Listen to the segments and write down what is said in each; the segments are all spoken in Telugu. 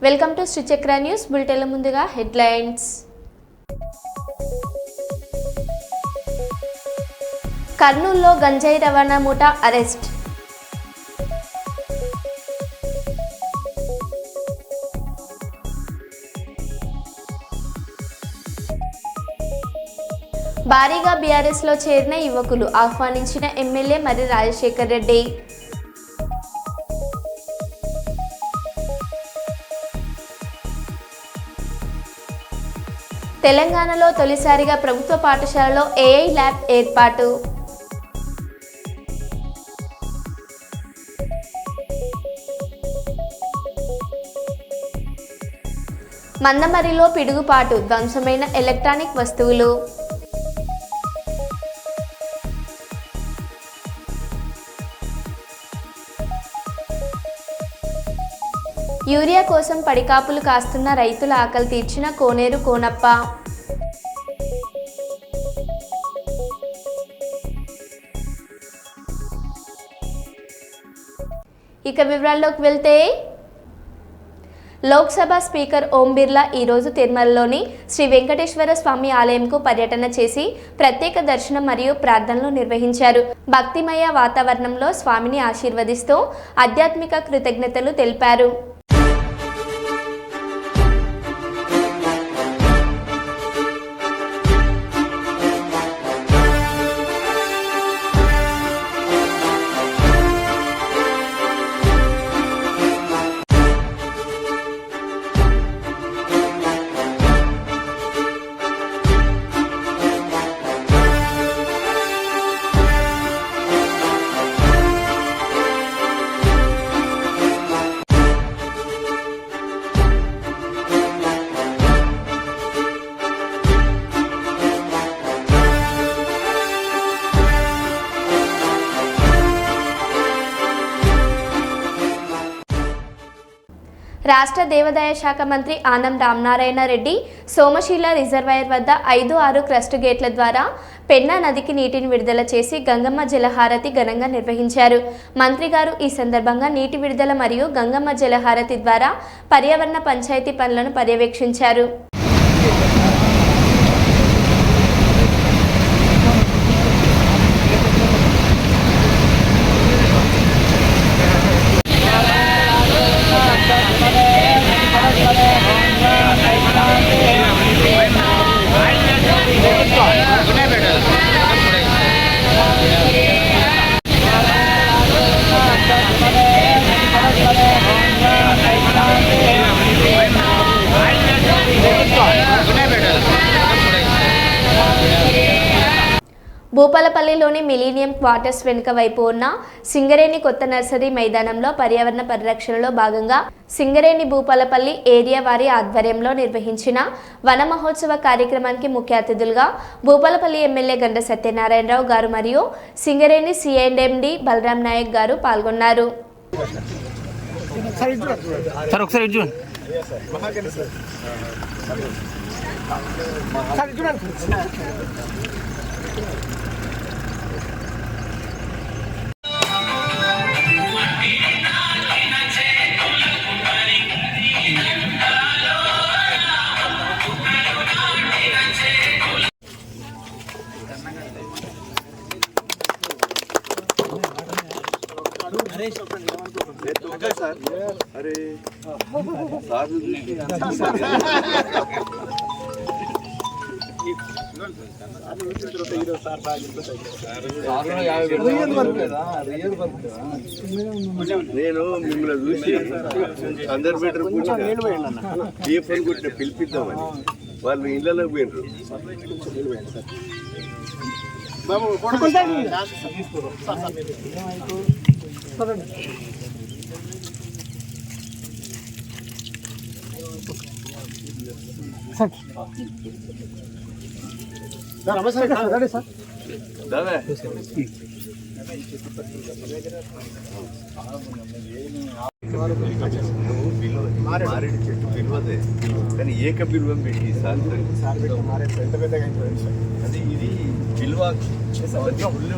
వెల్కమ్ టు శ్రీచక్ర న్యూస్ బులెటిన్ల ముందుగా హెడ్లైన్స్. కర్నూలులో గంజాయి రవాణా ముఠా అరెస్ట్. భారీగా బీఆర్ఎస్లో చేరిన యువకులు ఆహ్వానించిన ఎమ్మెల్యే మరి రాజశేఖర్ రెడ్డి. తెలంగాణలో తొలిసారిగా ప్రభుత్వ పాఠశాలలో ఏఐ ల్యాబ్ ఏర్పాటు. మందమరిలో పిడుగుపాటు, ధ్వంసమైన ఎలక్ట్రానిక్ వస్తువులు. యూరియా కోసం పడికాపులు కాస్తున్న రైతుల ఆకలి తీర్చిన కోనేరు కోనప్ప. ఇక వివరాల్లోకి వెళ్తే, లోక్సభ స్పీకర్ ఓం బిర్లా ఈరోజు తిరుమలలోని శ్రీ వెంకటేశ్వర స్వామి ఆలయంకు పర్యటన చేసి ప్రత్యేక దర్శనం మరియు ప్రార్థనలు నిర్వహించారు. భక్తిమయ వాతావరణంలో స్వామిని ఆశీర్వదిస్తూ ఆధ్యాత్మిక కృతజ్ఞతలు తెలిపారు. రాష్ట్ర దేవాదాయ శాఖ మంత్రి ఆనం రామనారాయణ రెడ్డి సోమశీల రిజర్వాయర్ వద్ద 5-6 క్రస్ట్ గేట్ల ద్వారా పెన్నా నదికి నీటిని విడుదల చేసి గంగమ్మ జలహారతి ఘనంగా నిర్వహించారు. మంత్రి గారు ఈ సందర్భంగా నీటి విడుదల మరియు గంగమ్మ జలహారతి ద్వారా పర్యావరణ పంచాయతీ పనులను పర్యవేక్షించారు. భూపాలపల్లిలోని మిలీనియం క్వార్టర్స్ వెనుక వైపు ఉన్న సింగరేణి కొత్త నర్సరీ మైదానంలో పర్యావరణ పరిరక్షణలో భాగంగా సింగరేణి భూపాలపల్లి ఏరియా వారి ఆధ్వర్యంలో నిర్వహించిన వన మహోత్సవ కార్యక్రమానికి ముఖ్య అతిథులుగా భూపాలపల్లి ఎమ్మెల్యే గండ సత్యనారాయణరావు గారు మరియు సింగరేణి సిఎండి బలరాం నాయక్ గారు పాల్గొన్నారు. నేను మిమ్మల్ని చూసి అందరు బెటర్ ఏ ఫోన్ కొట్టిన పిలిపిద్దామని వాళ్ళు ఇళ్ళలోకి పోయినరు. మారేడు చెట్టు పిలువదే కానీ ఏక బిల్వం పెట్టి సార్ అది ఇది బిల్వ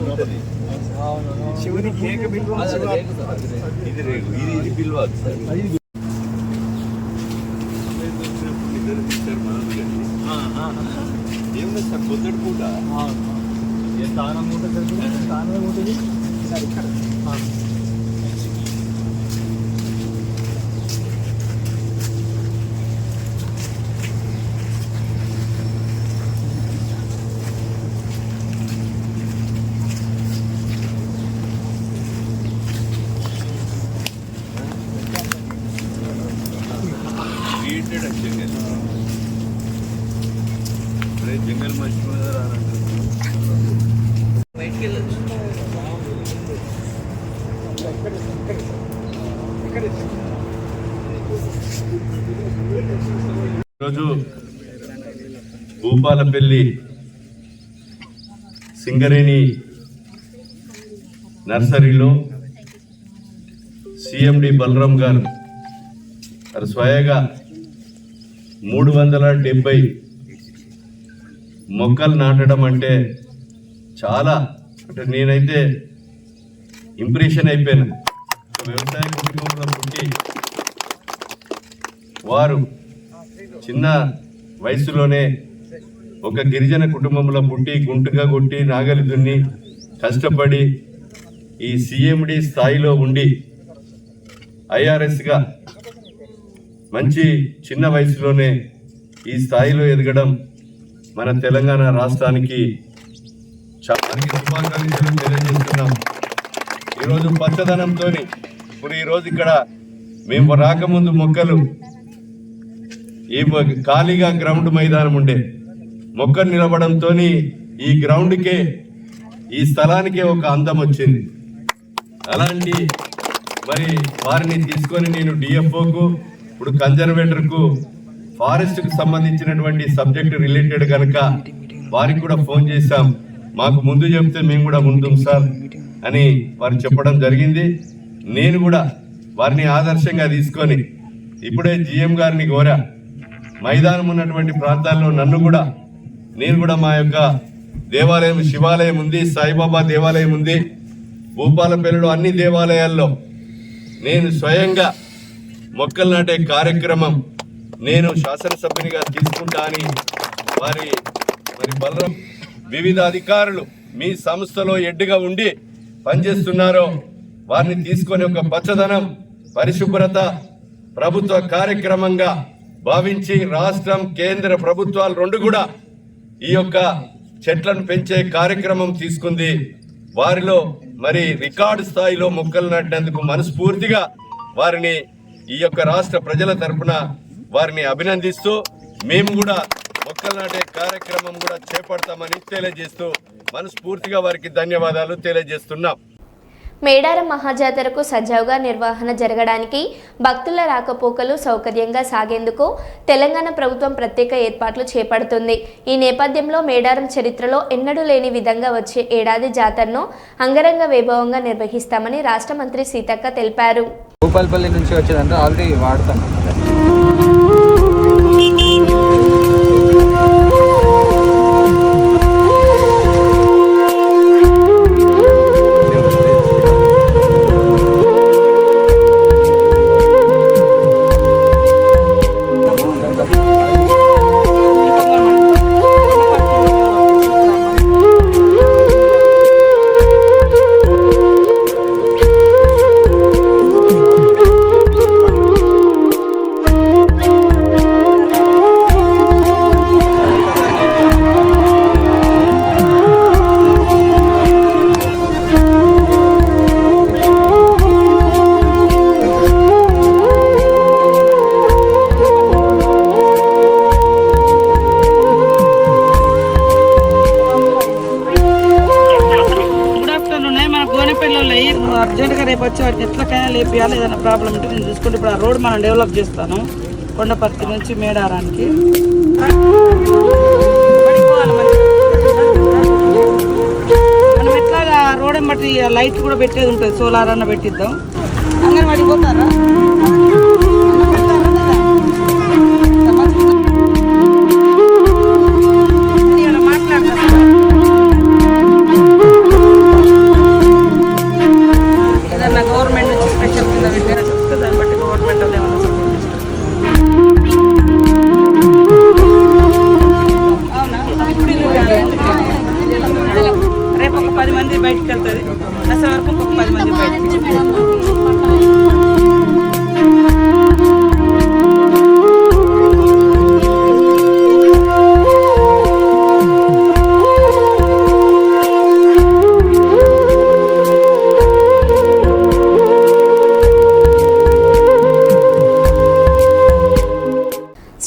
ఉంటుంది శివునికి ఏక బిల్వం ఇది రేగు ఇది బిల్వ. created a jungle. अरे जंगल मस्जिद नजर आ रहा రోజు భూపాలపల్లి సింగరేణి నర్సరీలో సిఎండి బలరాం గారు స్వయంగా 370 మొక్కలు నాటడం అంటే చాలా అంటే నేనైతే ఇంప్రెషన్ అయిపోయాను. వ్యవసాయ కుటుంబంలో పుట్టి వారు చిన్న వయసులోనే ఒక గిరిజన కుటుంబంలో పుట్టి గుంటుగా కొట్టి నాగలి దున్ని కష్టపడి ఈ సిఎండి స్థాయిలో ఉండి ఐఆర్ఎస్గా మంచి చిన్న వయసులోనే ఈ స్థాయిలో ఎదగడం మన తెలంగాణ రాష్ట్రానికి చాలా శుభాకాంక్షలు తెలియజేస్తున్నాం. ఈరోజు పచ్చదనంతో ఇప్పుడు ఈరోజు ఇక్కడ మేము రాకముందు మొక్కలు ఈ ఖాళీగా గ్రౌండ్ మైదానం ఉండే మొక్కలు నిలబడంతో ఈ గ్రౌండ్కే ఈ స్థలానికే ఒక అందం వచ్చింది. అలాంటి మరి వారిని తీసుకొని నేను డిఎఫ్ఓకు ఇప్పుడు కన్జర్వేటర్కు ఫారెస్ట్కు సంబంధించినటువంటి సబ్జెక్ట్ రిలేటెడ్ కనుక వారికి కూడా ఫోన్ చేశాం. మాకు ముందు చెప్తే మేము కూడా ముందుం సార్ అని వారు చెప్పడం జరిగింది. నేను కూడా వారిని ఆదర్శంగా తీసుకొని ఇప్పుడే జిఎం గారిని కోరా మైదానం ఉన్నటువంటి ప్రాంతాల్లో నేను కూడా మా యొక్క దేవాలయం శివాలయం ఉంది, సాయిబాబా దేవాలయం ఉంది, భూపాలపల్లిలో అన్ని దేవాలయాల్లో నేను స్వయంగా మొక్కలు నాటే కార్యక్రమం నేను శాసనసభ్యునిగా తీసుకుంటా అని మరి బలరాం వివిధ అధికారులు మీ సంస్థలో ఎడ్డుగా ఉండి పనిచేస్తున్నారో వారిని తీసుకొని ఒక పచ్చదనం పరిశుభ్రత ప్రభుత్వ కార్యక్రమంగా భావించి రాష్ట్రం కేంద్ర ప్రభుత్వాలు రెండు కూడా ఈ యొక్క చెట్లను పెంచే కార్యక్రమం తీసుకుంది. వారిలో మరి రికార్డు స్థాయిలో మొక్కలు నాటినందుకు మనస్ఫూర్తిగా వారిని ఈ యొక్క రాష్ట్ర ప్రజల తరపున వారిని అభినందిస్తూ మేము కూడా మొక్కలు నాటే కార్యక్రమం కూడా చేపడతామని తెలియజేస్తూ మనస్ఫూర్తిగా వారికి ధన్యవాదాలు తెలియజేస్తున్నాం. మేడారం మహాజాతరకు సజావుగా నిర్వహణ జరగడానికి భక్తుల రాకపోకలు సౌకర్యంగా సాగేందుకు తెలంగాణ ప్రభుత్వం ప్రత్యేక ఏర్పాట్లు చేపడుతుంది. ఈ నేపథ్యంలో మేడారం చరిత్రలో ఎన్నడూ లేని విధంగా వచ్చే ఏడాది జాతరను అంగరంగ వైభవంగా నిర్వహిస్తామని రాష్ట్ర మంత్రి సీతక్క తెలిపారు. భూపాలపల్లి నుంచి వచ్చేదంటే ఆల్రెడీ వాడతాం. అర్జెంట్గా రేపు వచ్చి వాటిని ఎట్లకైనా లేపియాలి. ఏదైనా ప్రాబ్లం ఉంటే నేను చూసుకుంటే ఇప్పుడు ఆ రోడ్ మనం డెవలప్ చేస్తాను కొండపర్తి నుంచి మేడారానికి. మనం ఎట్లాగా రోడ్ బట్టి లైట్ కూడా పెట్టేది ఉంటుంది, సోలార్ అన్న పెట్టిద్దాం. అంగన్వాడికి పోతారా? గవర్నమెంట్ నుంచి స్పెషల్ కింద పెట్టారా చెప్తే దాన్ని బట్టి గవర్నమెంట్ వాళ్ళు ఏమన్నా సపోర్ట్ అవునా. రేపు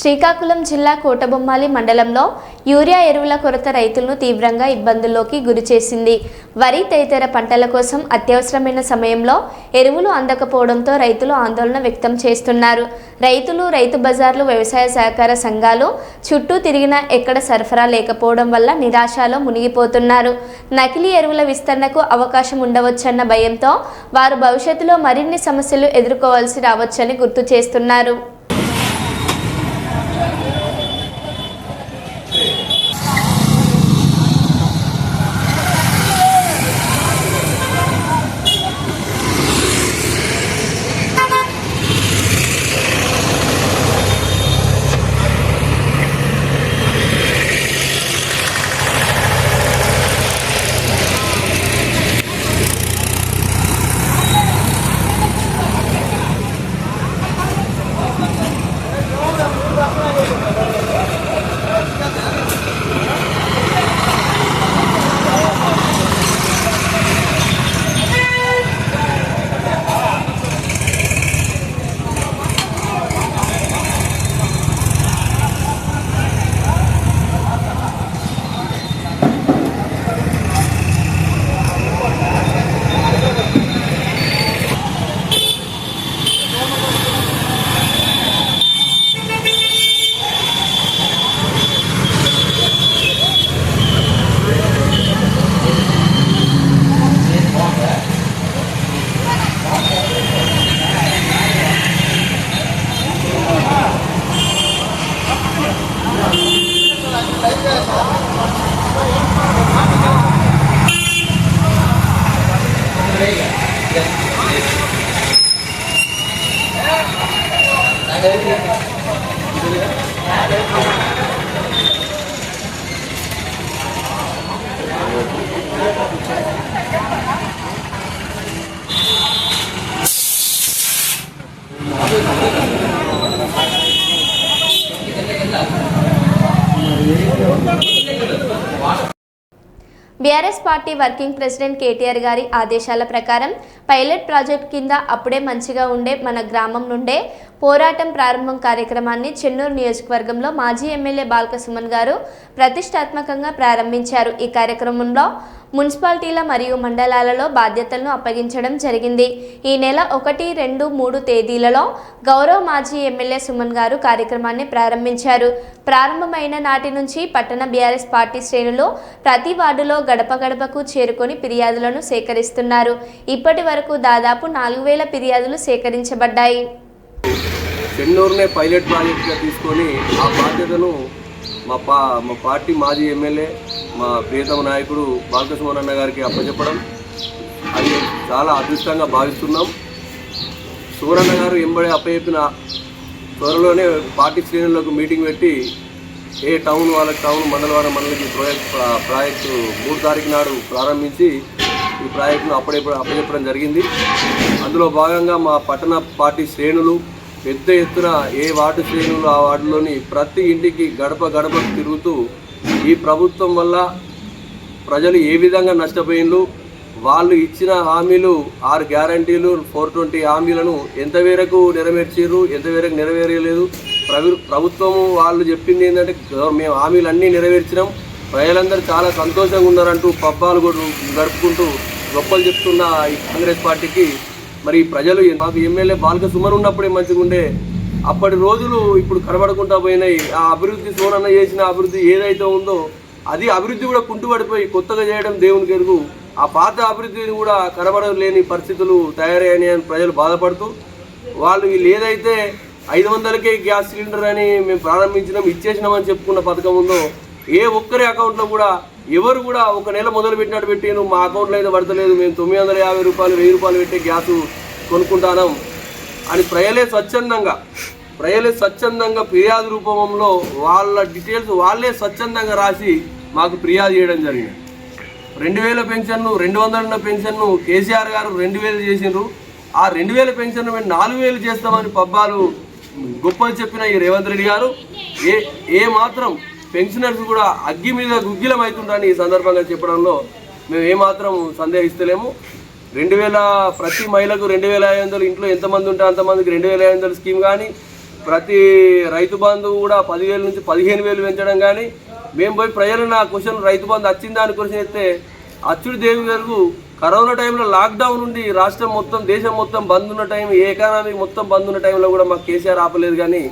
శ్రీకాకుళం జిల్లా కోటబొమ్మాలి మండలంలో యూరియా ఎరువుల కొరత రైతులను తీవ్రంగా ఇబ్బందుల్లోకి గురిచేసింది. వరి తదితర పంటల కోసం అత్యవసరమైన సమయంలో ఎరువులు అందకపోవడంతో రైతులు ఆందోళన వ్యక్తం చేస్తున్నారు. రైతులు, రైతు బజార్లు, వ్యవసాయ సహకార సంఘాలు చుట్టూ తిరిగినా ఎక్కడ సరఫరా లేకపోవడం వల్ల నిరాశలో మునిగిపోతున్నారు. నకిలీ ఎరువుల విస్తరణకు అవకాశం ఉండవచ్చన్న భయంతో వారు భవిష్యత్తులో మరిన్ని సమస్యలు ఎదుర్కోవాల్సి రావచ్చని గుర్తు చేస్తున్నారు. BRS party working president KTR గారి ఆదేశాల ప్రకారం పైలట్ ప్రాజెక్ట్ కింద అప్పుడే మంచిగా ఉండే మన గ్రామం నుండే పోరాటం ప్రారంభం కార్యక్రమాన్ని చెన్నూరు నియోజకవర్గంలో మాజీ ఎమ్మెల్యే బాల్క సుమన్ గారు ప్రతిష్టాత్మకంగా ప్రారంభించారు. ఈ కార్యక్రమంలో మున్సిపాలిటీల మరియు మండలాలలో బాధ్యతలను అప్పగించడం జరిగింది. ఈ నెల 1, 2, 3 తేదీలలో గౌరవ మాజీ ఎమ్మెల్యే సుమన్ గారు కార్యక్రమాన్ని ప్రారంభించారు. ప్రారంభమైన నాటి నుంచి పట్టణ బీఆర్ఎస్ పార్టీ శ్రేణులు ప్రతి వార్డులో గడప గడపకు చేరుకొని ఫిర్యాదులను సేకరిస్తున్నారు. ఇప్పటి వరకు దాదాపు 4000 ఫిర్యాదులు సేకరించబడ్డాయి. చెన్నూరునే పైలట్ ప్రాజెక్ట్గా తీసుకొని ఆ బాధ్యతను మా పార్టీ మాజీ ఎమ్మెల్యే మా ప్రియతమ నాయకుడు బాల్క సుమన్ అన్న గారికి అప్పచెప్పడం అది చాలా అదృష్టంగా భావిస్తున్నాం. సుమన్ గారు ఎంబడి అప్పచెప్పిన త్వరలోనే పార్టీ శ్రేణులకు మీటింగ్ పెట్టి ఏ టౌన్ వాళ్ళకి టౌన్, మండలవారం మండలికి ప్రాజెక్టు 3 తారీఖు నాడు ప్రారంభించి ఈ ప్రాజెక్టును అప్పచెప్పడం జరిగింది. అందులో భాగంగా మా పట్టణ పార్టీ శ్రేణులు పెద్ద ఎత్తున ఏ వార్డు శ్రేణులు ఆ వార్డులోని ప్రతి ఇంటికి గడప గడపకు తిరుగుతూ ఈ ప్రభుత్వం వల్ల ప్రజలు ఏ విధంగా నష్టపోయిండ్రు, వాళ్ళు ఇచ్చిన హామీలు 6 గ్యారంటీలు 420 హామీలను ఎంతవరకు నెరవేర్చారు, ఎంతవరకు నెరవేరలేదు, ప్రభుత్వము వాళ్ళు చెప్పింది ఏంటంటే మేము హామీలన్నీ నెరవేర్చినాం, ప్రజలందరూ చాలా సంతోషంగా ఉన్నారంటూ పబ్బాలు గడుపుకుంటూ గొప్పలు చెప్తున్న ఈ కాంగ్రెస్ పార్టీకి మరి ప్రజలు మాకు ఎమ్మెల్యే బాల్క సుమన్ ఉన్నప్పుడే మంచిగా ఉండే, అప్పటి రోజులు ఇప్పుడు కనబడకుండా పోయినాయి. ఆ అభివృద్ధి సోనన్న చేసిన అభివృద్ధి ఏదైతే ఉందో అది అభివృద్ధి కూడా కుంటుపడిపోయి కొత్తగా చేయడం దేవునికి ఎరుగు. ఆ పాత అభివృద్ధిని కూడా కనబడలేని పరిస్థితులు తయారయ్యాయని ప్రజలు బాధపడుతూ వీళ్ళు ఏదైతే 500కే గ్యాస్ సిలిండర్ అని మేము ప్రారంభించినాం, ఇచ్చేసినామని చెప్పుకున్న పథకం ఉందో ఏ ఒక్కరి అకౌంట్లో కూడా ఎవరు కూడా ఒక నెల మొదలు పెట్టినట్టు పెట్టాను మా అకౌంట్లో అయితే పడతలేదు, మేము 950 రూపాయలు 1000 రూపాయలు పెట్టి గ్యాసు కొనుక్కుంటాం అని ప్రజలే స్వచ్ఛందంగా ఫిర్యాదు రూపంలో వాళ్ళ డీటెయిల్స్ వాళ్ళే స్వచ్ఛందంగా రాసి మాకు ఫిర్యాదు చేయడం జరిగింది. 2000 పెన్షన్ను 200 ఉన్న పెన్షన్ను కేసీఆర్ గారు 2000 చేసిండ్రు. ఆ 2000 పెన్షన్ మేము 4000 చేస్తామని పబ్బాలు గొప్పలు చెప్పిన ఈ రేవంత్ రెడ్డి గారు ఏ మాత్రం పెన్షనర్స్ కూడా అగ్గి మీద గుగ్గిలం అవుతుంటారని ఈ సందర్భంగా చెప్పడంలో మేము ఏమాత్రం సందేహిస్తలేము. 2000 ప్రతి మహిళకు 2500 ఇంట్లో ఎంతమంది ఉంటే అంతమందికి 2500 స్కీమ్ కానీ, ప్రతి రైతు బంధు కూడా 10,000 నుంచి 15,000 పెంచడం కానీ, మేము పోయి ప్రజలు నా క్వశ్చన్ రైతు బంధు వచ్చిందా అని క్వశ్చన్ అయితే అచ్చుడు దేవి గారు కరోనా టైంలో లాక్డౌన్ నుండి రాష్ట్రం మొత్తం దేశం మొత్తం బంద్ ఉన్న టైం, ఏ ఎకానమీ మొత్తం బంద్ ఉన్న టైంలో కూడా మాకు కేసీఆర్ ఆపలేదు. కానీ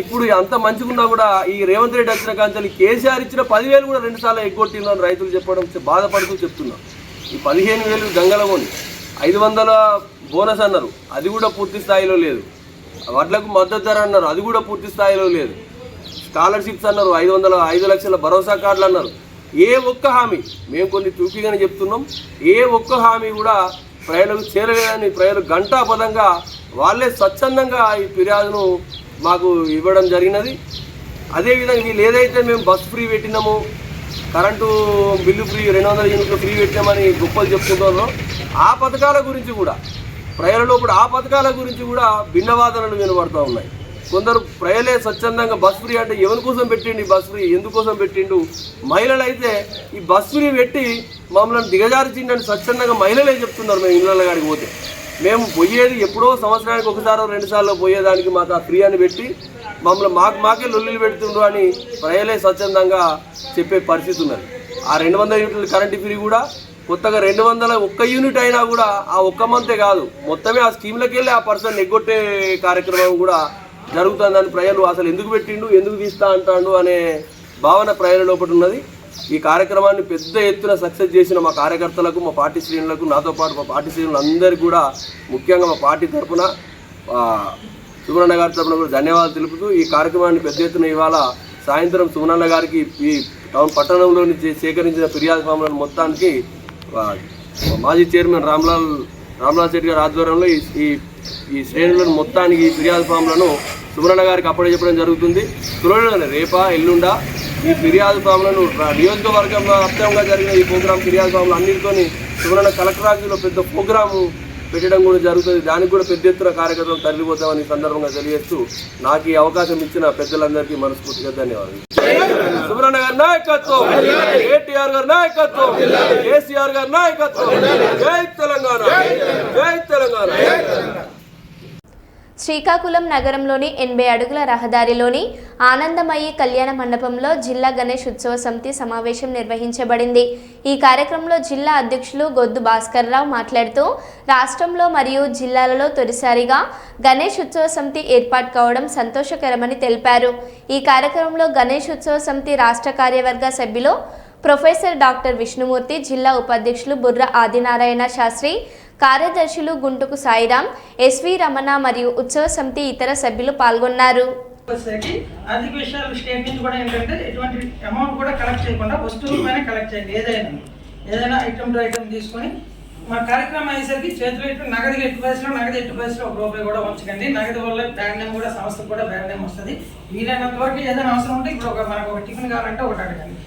ఇప్పుడు అంత మంచిగున్నా కూడా ఈ రేవంత్ రెడ్డి వచ్చిన కాంచాలి కేసీఆర్ ఇచ్చిన 10,000 కూడా 2 సార్లు ఎగ్గొట్టిందని రైతులు చెప్పడం బాధపడుతూ చెప్తున్నాం. ఈ 15,000 గంగలగొని 500 బోనస్ అన్నారు, అది కూడా పూర్తి స్థాయిలో లేదు. వడ్లకు మద్దతు ధర అన్నారు, అది కూడా పూర్తి స్థాయిలో లేదు. స్కాలర్షిప్స్ అన్నారు, 5 లక్షల భరోసా కార్డులు అన్నారు. ఏ ఒక్క హామీ, మేము కొన్ని చూపిగానే చెప్తున్నాం, ఏ ఒక్క హామీ కూడా ప్రజలకు చేరలేదని ప్రజలు గంటాపదంగా వాళ్ళే స్వచ్ఛందంగా ఈ ఫిర్యాదును మాకు ఇవ్వడం జరిగినది. అదేవిధంగా వీళ్ళు ఏదైతే మేము బస్ ఫ్రీ పెట్టినామో, కరెంటు బిల్లు ఫ్రీ, 200 యూనిట్లు ఫ్రీ పెట్టామని గొప్పలు చెప్పుకుంటున్నారో, ఆ పథకాల గురించి కూడా ప్రజలలో కూడా ఆ పథకాల గురించి కూడా భిన్నవాదనలు వినబడుతూ ఉన్నాయి. కొందరు ప్రజలే స్వచ్ఛందంగా బస్ ఫ్రీ అంటే ఎవరి కోసం పెట్టిండు, ఈ బస్ ఫ్రీ ఎందుకోసం పెట్టిండు, మహిళలు అయితే ఈ బస్ ఫ్రీ పెట్టి మమ్మల్ని దిగజార్చిండని స్వచ్ఛందంగా మహిళలే చెప్తున్నారు. మేము ఇళ్ళ కాడికి పోతే మేము పోయేది ఎప్పుడో సంవత్సరానికి 1-2 సార్లు పోయేదానికి మాకు ఆ ఫ్రీ అని పెట్టి మమ్మల్ని మాకే లొల్లిలు పెడుతుండ్రు అని ప్రజలే స్వచ్ఛందంగా చెప్పే పరిస్థితి ఉన్నది. ఆ 200 యూనిట్ల కరెంటు ఫ్రీ కూడా కొత్తగా 201 యూనిట్ అయినా కూడా ఆ ఒక్క మంతే కాదు, మొత్తమే ఆ స్కీమ్లకి వెళ్ళి ఆ పర్సన్ ఎగ్గొట్టే కార్యక్రమం కూడా జరుగుతుందని ప్రజలు అసలు ఎందుకు పెట్టిండు, ఎందుకు తీస్తా అంటాడు అనే భావన ప్రజల లోపల ఉన్నది. ఈ కార్యక్రమాన్ని పెద్ద ఎత్తున సక్సెస్ చేసిన మా కార్యకర్తలకు, మా పార్టీ శ్రేణులకు, నాతో పాటు మా పార్టీ శ్రేణులందరికీ కూడా ముఖ్యంగా మా పార్టీ తరఫున సుమనన్న గారి తరఫున కూడా ధన్యవాదాలు తెలుపుతూ, ఈ కార్యక్రమాన్ని పెద్ద ఎత్తున ఇవాళ సాయంత్రం సుమనన్న గారికి ఈ టౌన్ పట్టణంలోని సేకరించిన ఫిర్యాదు ఫామ్లను మొత్తానికి మాజీ చైర్మన్ రామ్లాల్ శెట్టి గారి ఆధ్వర్యంలో ఈ శ్రేణులను మొత్తానికి ఈ ఫిర్యాదు ఫామ్లను సుమనన్న గారికి అప్పచెప్పడం జరుగుతుంది. త్వరలోనే రేపా ఎల్లుండా ఈ ఫిర్యాదు ఫామ్లను నియోజకవర్గంలో వ్యాప్తంగా జరిగిన ఈ ప్రోగ్రామ్ ఫిర్యాదు ఫామ్లు అన్నింటితోని సుమనన్న కలెక్టర్ ఆఫీసులో పెద్ద ప్రోగ్రాము పెట్టడం కూడా జరుగుతుంది. దానికి కూడా పెద్ద ఎత్తున కార్యకర్తలు తరలిపోతామని సందర్భంగా తెలియజేస్తూ నాకు ఈ అవకాశం ఇచ్చిన పెద్దలందరికీ మనస్ఫూర్తిగా ధన్యవాదాలు. సుమనన్న గారి నాయకత్వం, కేటీఆర్ గారి నాయకత్వం, కేసీఆర్ గారి నాయకత్వం. జై తెలంగాణ, జై తెలంగాణ. శ్రీకాకుళం నగరంలోని 80 అడుగుల రహదారిలోని ఆనందమయ్యి కళ్యాణ మండపంలో జిల్లా గణేష్ ఉత్సవ సమితి సమావేశం నిర్వహించబడింది. ఈ కార్యక్రమంలో జిల్లా అధ్యక్షులు గొద్దు భాస్కర్రావు మాట్లాడుతూ రాష్ట్రంలో మరియు జిల్లాలలో తొలిసారిగా గణేష్ ఉత్సవ సమితి ఏర్పాటు కావడం సంతోషకరమని తెలిపారు. ఈ కార్యక్రమంలో గణేష్ ఉత్సవ సమితి రాష్ట్ర కార్యవర్గ సభ్యులు ప్రొఫెసర్ డాక్టర్ విష్ణుమూర్తి, జిల్లా ఉపాధ్యక్షులు బుర్ర ఆదినారాయణ శాస్త్రి, కార్యదర్శులు గుంటుకు సాయిరాం, ఎస్వి రమణ మరియు ఉత్సవ సమితి ఇతర సభ్యులు పాల్గొన్నారు. ఆర్థిక విషయాలు స్టేట్ నుంచి కూడా ఏంటంటే ఎటువంటి అమౌంట్ కూడా కలెక్ట్ చేయకుండా వస్తువులపైన కలెక్ట్ చేయండి. ఏదైనా ఐటమ్ టు ఐటమ్ తీసుకొని మా కార్యక్రమం అయ్యేసరికి చేతిలో ఇట్లా నగదు ఎట్టు పైసలో ₹1 కూడా ఉంచకండి. నగదు వల్ల బ్రాండ్ నేమ్ కూడా సంస్థకు కూడా బ్రాండ్ నేమ్ వస్తుంది. వీలైనంత వరకు ఏదైనా అవసరం ఉంటే ఇప్పుడు మనకు ఒక టిఫిన్ కావాలంటే ఒకటి అడగండి,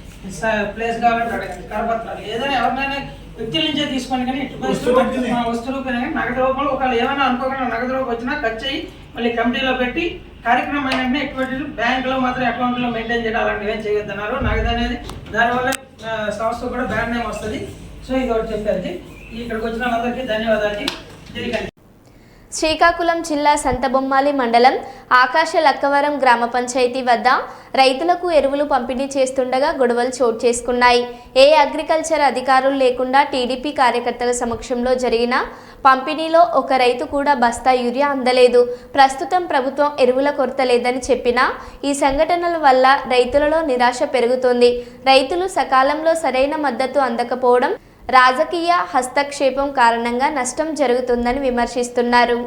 ప్లేస్ కావాలంటే అడగండి, కరపత్రాలు ఏదైనా ఎవరినైనా వ్యక్తుల నుంచే తీసుకొని కానీ వస్తువులు కానీ నగదు రూపంలో ఒకవేళ ఏమైనా అనుకోకుండా నగదు రూపం వచ్చినా ఖర్చు అయ్యి మళ్ళీ కమిటీలో పెట్టి కార్యక్రమం అయినా ఎటువంటి బ్యాంకులో మాత్రం అకౌంట్లో మెయింటైన్ చేయడం అలాంటివి ఏం చేయొద్దన్నారు. నగదు అనేది దానివల్ల సంస్థ కూడా బ్రాండ్ నేమ్ వస్తుంది. సో ఇది ఒకటి చెప్పేది. ఇక్కడికి వచ్చిన వాళ్ళందరికీ ధన్యవాదాలు. జరిగింది. శ్రీకాకుళం జిల్లా సంతబొమ్మాలి మండలం ఆకాశ లక్కవరం గ్రామ పంచాయతీ వద్ద రైతులకు ఎరువులు పంపిణీ చేస్తుండగా గొడవలు చోటు చేసుకున్నాయి. ఏ అగ్రికల్చర్ అధికారులు లేకుండా టీడీపీ కార్యకర్తల సమక్షంలో జరిగిన పంపిణీలో ఒక రైతు కూడా బస్తా యూరియా అందలేదు. ప్రస్తుతం ప్రభుత్వం ఎరువుల కొరత లేదని చెప్పినా ఈ సంఘటనల వల్ల రైతులలో నిరాశ పెరుగుతోంది. రైతులు సకాలంలో సరైన మద్దతు అందకపోవడం, రాజకీయ హస్తక్షేపం కారణంగా నష్టం జరుగుతుందని విమర్శిస్తున్నారు.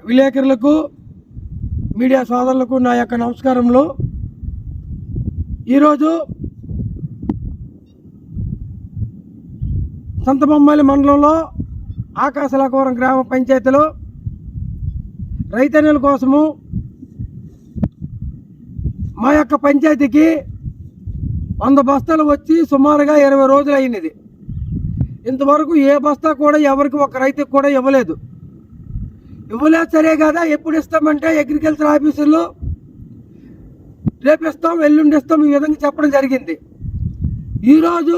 విలేకరులకు మీడియా సోదరులకు నా యొక్క నమస్కారములు. ఈరోజు సంతబొమ్మాలి మండలంలో ఆకాశలాకవరం గ్రామ పంచాయతీలో రైతన్నల కోసము మా యొక్క పంచాయతీకి 100 బస్తాలు వచ్చి సుమారుగా 20 రోజులు అయినది. ఇంతవరకు ఏ బస్తా కూడా ఎవరికి ఒక రైతుకు కూడా ఇవ్వలేదు. సరే కదా, ఎప్పుడు ఇస్తామంటే అగ్రికల్చర్ ఆఫీసర్లు రేపు ఇస్తాం, ఎల్లుండి ఇస్తాం, ఈ విధంగా చెప్పడం జరిగింది. ఈరోజు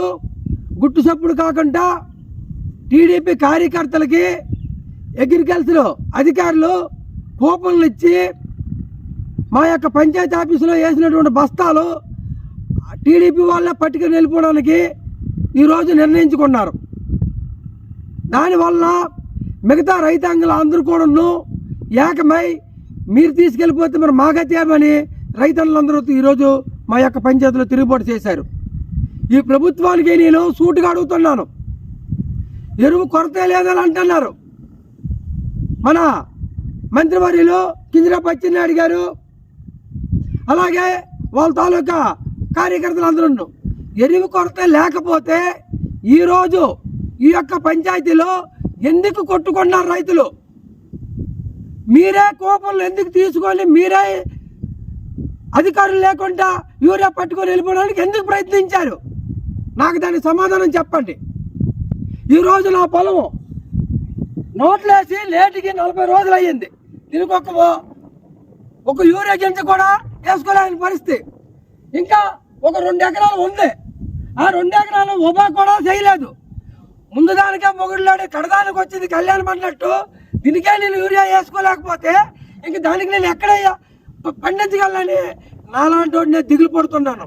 గుట్టు చప్పుడు కాకుండా టీడీపీ కార్యకర్తలకి అగ్రికల్చర్ అధికారులు కూపన్లు ఇచ్చి మా యొక్క పంచాయతీ ఆఫీసులో వేసినటువంటి బస్తాలు టీడీపీ వాళ్ళే పట్టుకుని వెళ్ళిపోవడానికి ఈరోజు నిర్ణయించుకున్నారు. దానివల్ల మిగతా రైతాంగులు అందరూ కూడాను ఏకమై మీరు తీసుకెళ్ళిపోతే మరి మాగతేమని రైతన్నులందరూ ఈరోజు మా యొక్క పంచాయతీలో తిరుగుబాటు చేశారు. ఈ ప్రభుత్వానికి నేను సూటుగా అడుగుతున్నాను, ఎరువు కొరత లేదని అంటున్నారు. మన మంత్రివర్యులు కింజరాపు అచ్చెన్నాయుడు గారు అలాగే వాళ్ళ తాలూకా కార్యకర్తలు అందరూ ఎరువు కొరత లేకపోతే ఈరోజు ఈ యొక్క పంచాయతీలో ఎందుకు కొట్టుకున్నారు రైతులు? మీరే కూపన్లు ఎందుకు తీసుకొని మీరే అధికారులు లేకుండా యూరియా పట్టుకొని వెళ్ళిపోవడానికి ఎందుకు ప్రయత్నించారు? నాకు దానికి సమాధానం చెప్పండి. ఈరోజు నా పొలము నోట్లేసి లేటుకి 40 రోజులు అయ్యింది. దీనికి ఒక యూరియా గింజ కూడా వేసుకోలేని పరిస్థితి. ఇంకా ఒక 2 ఎకరాలు ఉంది, ఆ 2 ఎకరాలు ఉబా కూడా చేయలేదు. ముందు దానికే మొగుడులాడి కడదానికి వచ్చింది కళ్యాణం అన్నట్టు దీనికే నేను యూరియా వేసుకోలేకపోతే ఇంక దానికి నేను ఎక్కడ పండించగలని నాలాంటి వాడిని నేను దిగులు పడుతున్నాను.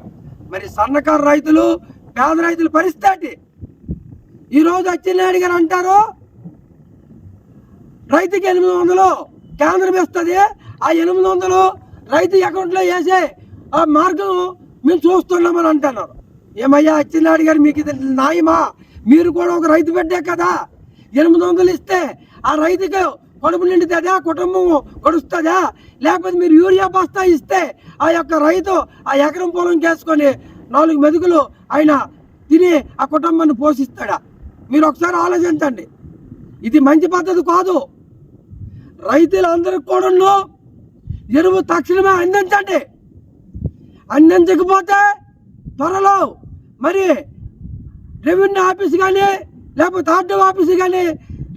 మరి సన్నకారు రైతులు పేద రైతుల పరిస్థితి ఈరోజు అచ్చెన్నాయుడు గారు అంటారు రైతుకి 800 కేంద్రం ఇస్తుంది, ఆ 800 రైతు అకౌంట్లో వేసే ఆ మార్గం మేము చూస్తున్నామని అంటున్నారు. ఏమయ్యా అచ్చెన్నాయుడు గారు, మీకు ఇది న్యాయమా? మీరు కూడా ఒక రైతు బిడ్డే కదా. 800 ఇస్తే ఆ రైతుకి కడుపు నిండుతుందా, కుటుంబం గడుస్తుందా? లేకపోతే మీరు యూరియా బస్తా ఇస్తే ఆ యొక్క రైతు ఆ ఎకరం పొలం కేసుకొని 4 మెతుకులు ఆయన తిని ఆ కుటుంబాన్ని పోషిస్తాడా? మీరు ఒకసారి ఆలోచించండి. ఇది మంచి పద్ధతి కాదు. రైతులందరికీ కూడా ఎరువు తక్షణమే అందించండి. అందించకపోతే త్వరలో మరి రెవెన్యూ ఆఫీస్ కానీ లేకపోతే ఆర్డీ ఆఫీసు కానీ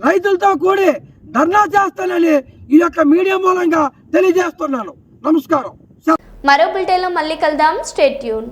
రైతులతో కూడి ధర్నా చేస్తానని ఈ యొక్క మీడియా మూలంగా తెలియజేస్తున్నాను. నమస్కారం. మరో బులెటిన్లో మళ్ళీ కలుద్దాం. Stay tune.